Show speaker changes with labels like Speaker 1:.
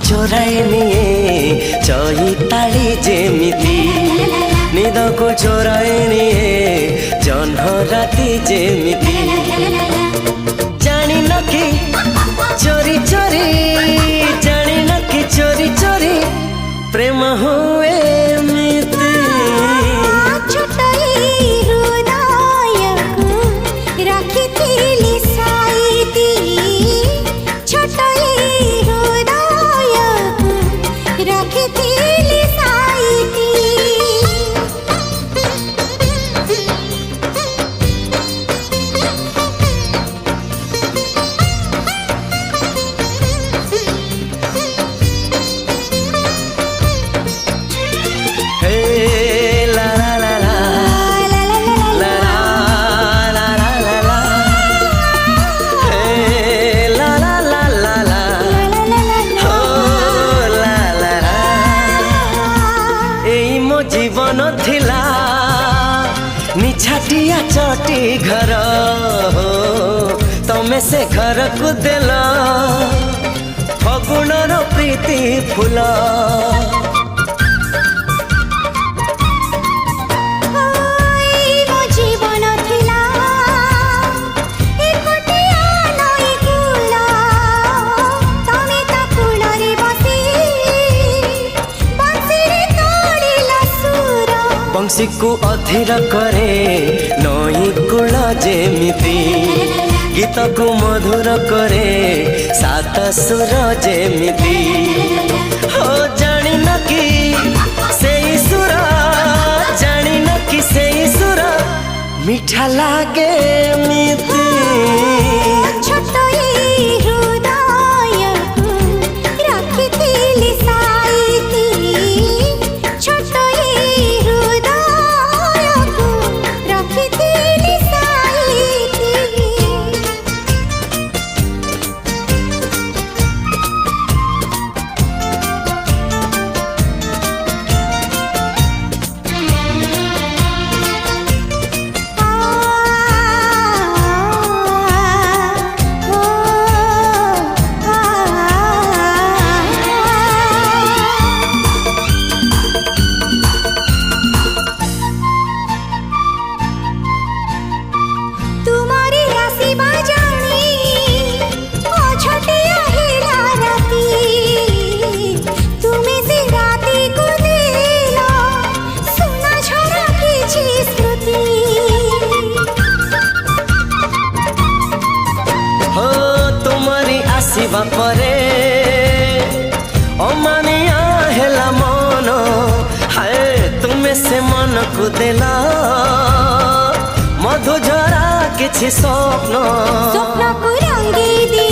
Speaker 1: चोराए निये चईताली जेमिति निद को चोराए निये जह्न राति जेमिति जानी न कि चोरी चोरी जानी न कि चोरी चोरी प्रेम हुए मिति जीवन थिला निछाटिया चटी घर तमे से घर को देल फगुणर प्रीति फूल बंशी को अधीर करे नई कूल जेमिति गीत को मधुर करे सात सुर जेमिति हो जानी न कि से सुर जानी न कि से सुर मीठा लागे मिति परे अमानिया हेला मन हाय तुम्हें से मन को देला मधुझरा किछि स्वप्न
Speaker 2: को रंगी